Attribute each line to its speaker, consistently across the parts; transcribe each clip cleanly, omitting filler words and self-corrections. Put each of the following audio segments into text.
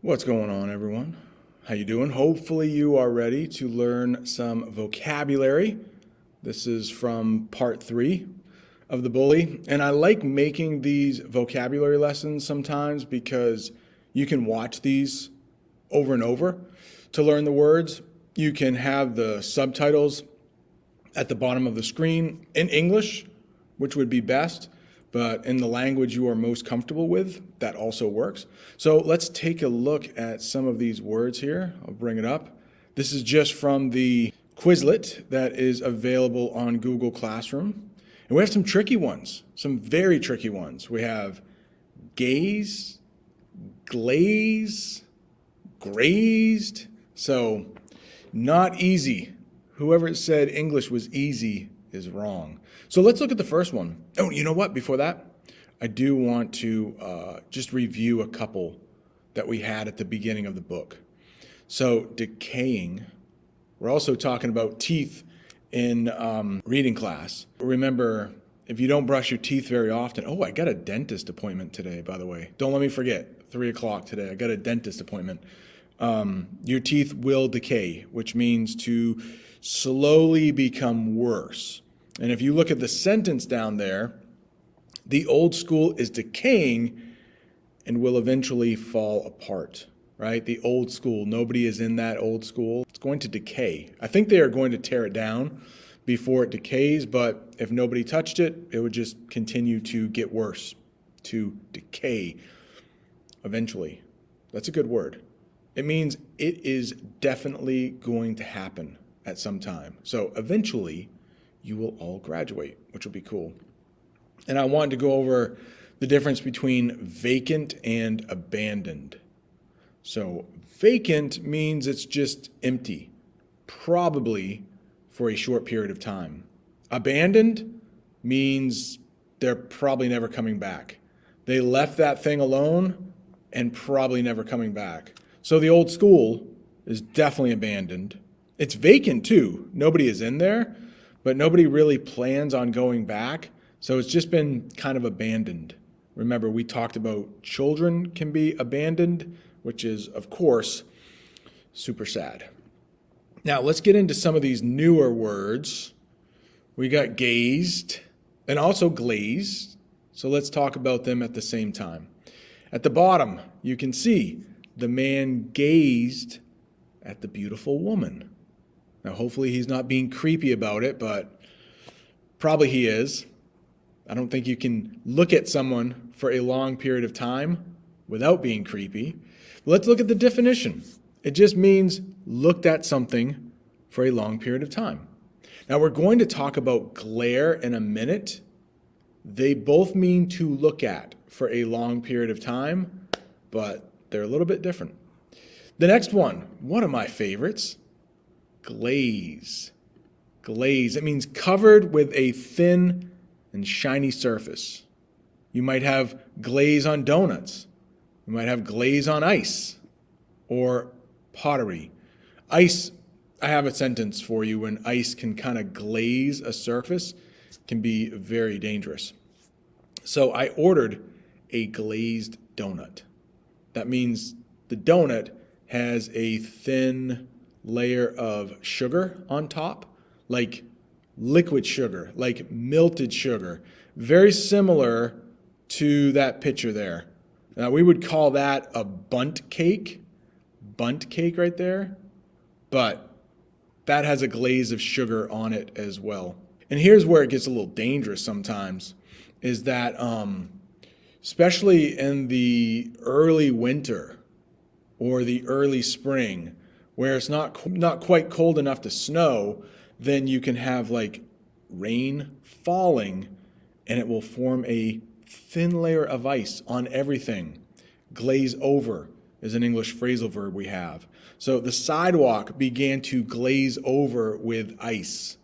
Speaker 1: What's going on, everyone? How you doing? Hopefully you are ready to learn some vocabulary. This is from part 3 of the Bully, and I like making these vocabulary lessons sometimes because you can watch these over and over to learn the words. You can have the subtitles at the bottom of the screen in English, which would be best, but in the language you are most comfortable with, that also works. So let's take a look at some of these words here. I'll bring it up. This is just from the Quizlet that is available on Google Classroom. And we have some tricky ones, some very tricky ones. We have gaze, glaze, grazed. So not easy. Whoever said English was easy is wrong. So let's look at the first one. Oh, you know what? Before that, I do want to just review a couple that we had at the beginning of the book. So decaying. We're also talking about teeth in reading class. Remember, if you don't brush your teeth very often, I got a dentist appointment today, by the way. Don't let me forget, 3 o'clock today, I got a dentist appointment. Your teeth will decay, which means to slowly become worse. And if you look at the sentence down there, the old school is decaying and will eventually fall apart, right? The old school, nobody is in that old school. It's going to decay. I think they are going to tear it down before it decays, but if nobody touched it, it would just continue to get worse, to decay eventually. That's a good word. It means it is definitely going to happen at some time. So eventually, you will all graduate, which will be cool. And I wanted to go over the difference between vacant and abandoned. So vacant means it's just empty, probably for a short period of time. Abandoned means they're probably never coming back. They left that thing alone and probably never coming back. So the old school is definitely abandoned. It's vacant too. Nobody is in there, but nobody really plans on going back. So it's just been kind of abandoned. Remember, we talked about children can be abandoned, which is, of course, super sad. Now, let's get into some of these newer words. We got gazed and also glazed. So let's talk about them at the same time. At the bottom, you can see the man gazed at the beautiful woman. Now, hopefully he's not being creepy about it, but probably he is. I don't think you can look at someone for a long period of time without being creepy. Let's look at the definition. It just means looked at something for a long period of time. Now, we're going to talk about glare in a minute. They both mean to look at for a long period of time, but they're a little bit different. The next one of my favorites, glaze. Glaze, it means covered with a thin and shiny surface. You might have glaze on donuts. You might have glaze on ice or pottery. Ice, I have a sentence for you. When ice can kind of glaze a surface, can be very dangerous. So I ordered a glazed donut. That means the donut has a thin layer of sugar on top, like liquid sugar, like melted sugar, very similar to that picture there. Now, we would call that a bundt cake right there, but that has a glaze of sugar on it as well. And here's where it gets a little dangerous sometimes, is that especially in the early winter or the early spring, where it's not quite cold enough to snow, then you can have like rain falling and it will form a thin layer of ice on everything. Glaze over is an English phrasal verb we have. So the sidewalk began to glaze over with ice.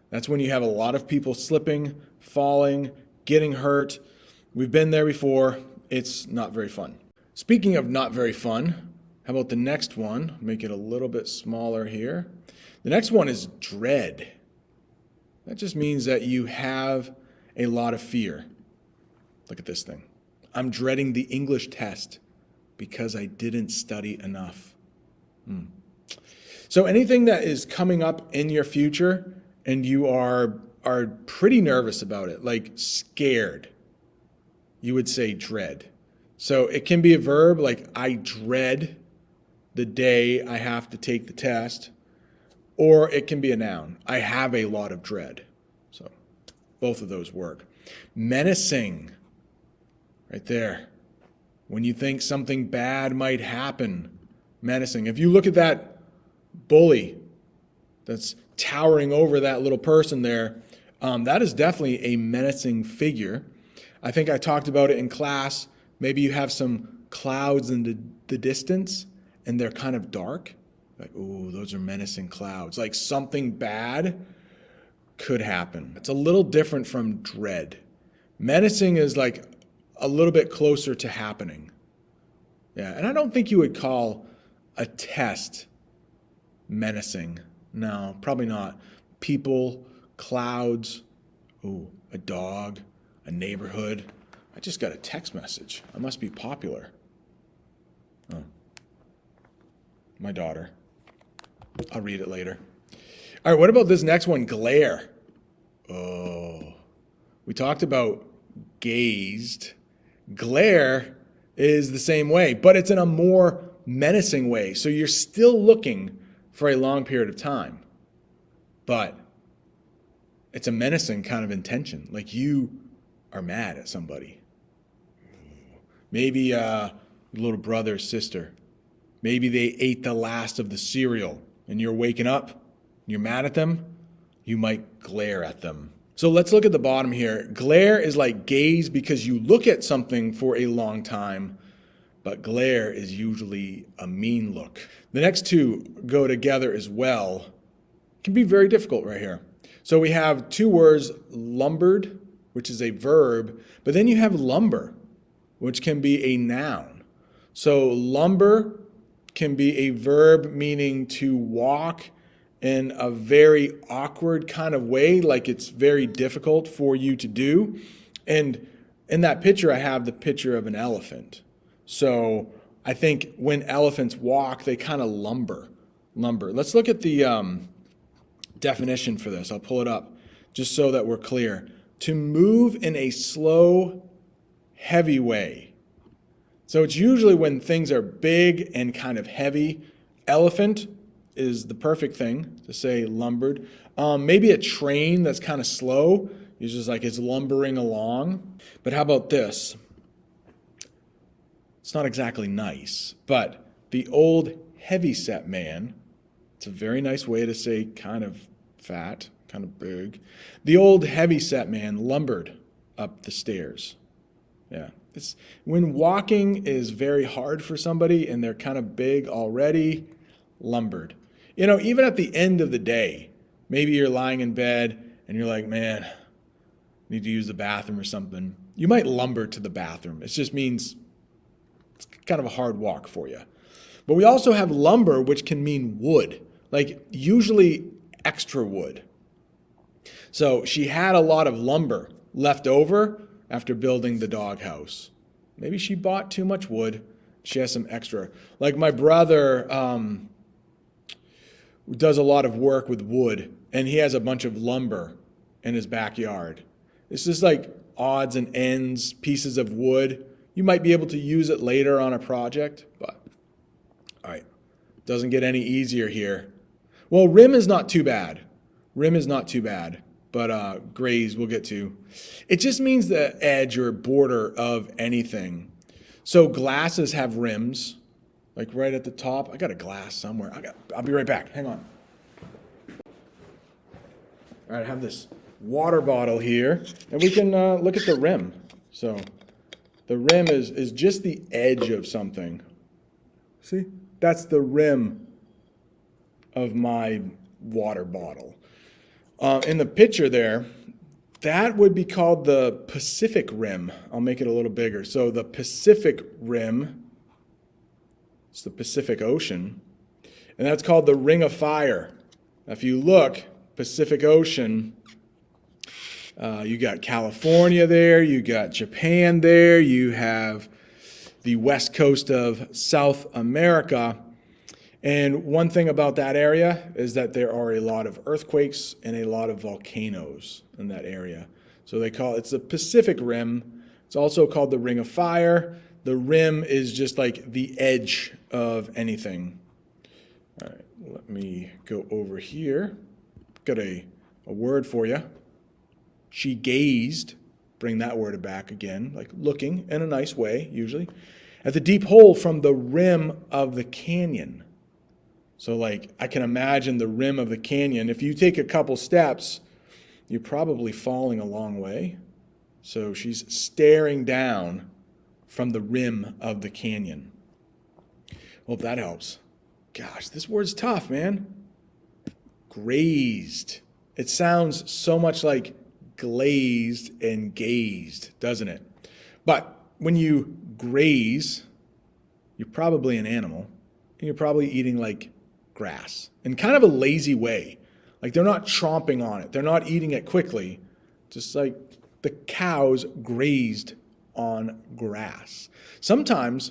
Speaker 1: That's when you have a lot of people slipping, falling, getting hurt. We've been there before. It's not very fun. Speaking of not very fun, how about the next one? Make it a little bit smaller here. The next one is dread. That just means that you have a lot of fear. Look at this thing. I'm dreading the English test because I didn't study enough. So anything that is coming up in your future and you are pretty nervous about it, like scared, you would say dread. So it can be a verb like I dread the day I have to take the test, or it can be a noun. I have a lot of dread. So both of those work. Menacing, right there. When you think something bad might happen, menacing. If you look at that bully that's towering over that little person there, that is definitely a menacing figure. I think I talked about it in class. Maybe you have some clouds in the distance and they're kind of dark. Like, ooh, those are menacing clouds. Like something bad could happen. It's a little different from dread. Menacing is like a little bit closer to happening. Yeah, and I don't think you would call a test menacing. No, probably not. People, clouds, ooh, a dog, a neighborhood. I just got a text message. I must be popular. Oh. My daughter. I'll read it later. All right, what about this next one? Glare. Oh. We talked about gazed. Glare is the same way, but it's in a more menacing way. So you're still looking for a long period of time, but it's a menacing kind of intention. Like you are mad at somebody. Maybe your little brother or sister. Maybe they ate the last of the cereal and you're waking up and you're mad at them. You might glare at them. So let's look at the bottom here. Glare is like gaze because you look at something for a long time, but glare is usually a mean look. The next two go together as well. It can be very difficult right here. So we have two words, lumbered, which is a verb, but then you have lumber, which can be a noun. So lumber can be a verb meaning to walk in a very awkward kind of way, like it's very difficult for you to do. And in that picture, I have the picture of an elephant. So I think when elephants walk, they kind of lumber. Let's look at the definition for this. I'll pull it up just so that we're clear. To move in a slow, heavy way. So it's usually when things are big and kind of heavy. Elephant is the perfect thing to say lumbered. Maybe a train that's kind of slow. It's just like it's lumbering along. But how about this? It's not exactly nice, but the old heavyset man, it's a very nice way to say kind of fat, kind of big. The old heavyset man lumbered up the stairs. Yeah. It's when walking is very hard for somebody and they're kind of big already, lumbered. You know, even at the end of the day, maybe you're lying in bed and you're like, man, I need to use the bathroom or something. You might lumber to the bathroom. It just means it's kind of a hard walk for you. But we also have lumber, which can mean wood, like usually extra wood. So she had a lot of lumber left over after building the doghouse. Maybe she bought too much wood. She has some extra. Like my brother does a lot of work with wood, and he has a bunch of lumber in his backyard. It's just like odds and ends, pieces of wood. You might be able to use it later on a project, but all right, doesn't get any easier here. Well, rim is not too bad. But graze we'll get to. It just means the edge or border of anything. So glasses have rims, like right at the top. I got a glass somewhere. I'll be right back. Hang on. All right, I have this water bottle here, and we can look at the rim. So the rim is just the edge of something. See? That's the rim of my water bottle. In the picture there, that would be called the Pacific Rim. I'll make it a little bigger. So the Pacific Rim, it's the Pacific Ocean, and that's called the Ring of Fire. Now, if you look, Pacific Ocean, you got California there, you got Japan there, you have the west coast of South America. And one thing about that area is that there are a lot of earthquakes and a lot of volcanoes in that area. So it's the Pacific Rim. It's also called the Ring of Fire. The rim is just like the edge of anything. All right, let me go over here. Got a word for you. She gazed. Bring that word back again, like looking in a nice way, usually, at the deep hole from the rim of the canyon. So like I can imagine the rim of the canyon. If you take a couple steps, you're probably falling a long way. So she's staring down from the rim of the canyon. Hope that helps. Gosh, this word's tough, man. Grazed. It sounds so much like glazed and gazed, doesn't it? But when you graze, you're probably an animal, and you're probably eating like grass in kind of a lazy way. Like they're not chomping on it. They're not eating it quickly. Just like the cows grazed on grass. Sometimes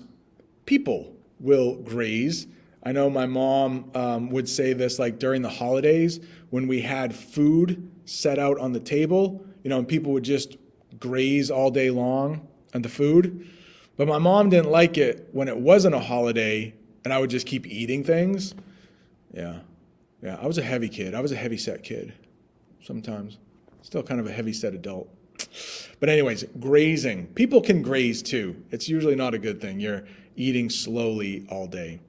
Speaker 1: people will graze. I know my mom would say this like during the holidays when we had food set out on the table, and people would just graze all day long on the food. But my mom didn't like it when it wasn't a holiday and I would just keep eating things. Yeah, I was a heavy kid. I was a heavy set kid sometimes. Still kind of a heavy set adult. But anyways, grazing. People can graze too. It's usually not a good thing. You're eating slowly all day.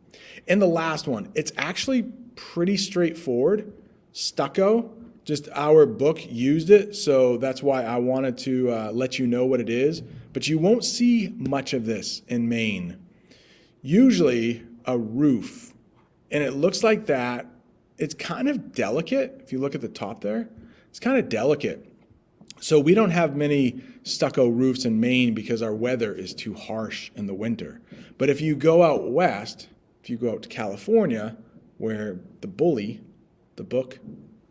Speaker 1: And the last one, it's actually pretty straightforward. Stucco. Just our book used it, so that's why I wanted to let you know what it is. But you won't see much of this in Maine. Usually a roof, and it looks like that. It's kind of delicate. If you look at the top there, it's kind of delicate. So we don't have many stucco roofs in Maine because our weather is too harsh in the winter. But if you go out west, if you go out to California, where the Bully, the book,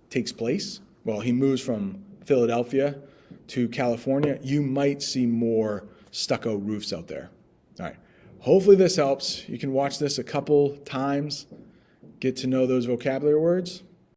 Speaker 1: takes place, well, he moves from Philadelphia to California, you might see more stucco roofs out there. All right. Hopefully this helps. You can watch this a couple times, get to know those vocabulary words.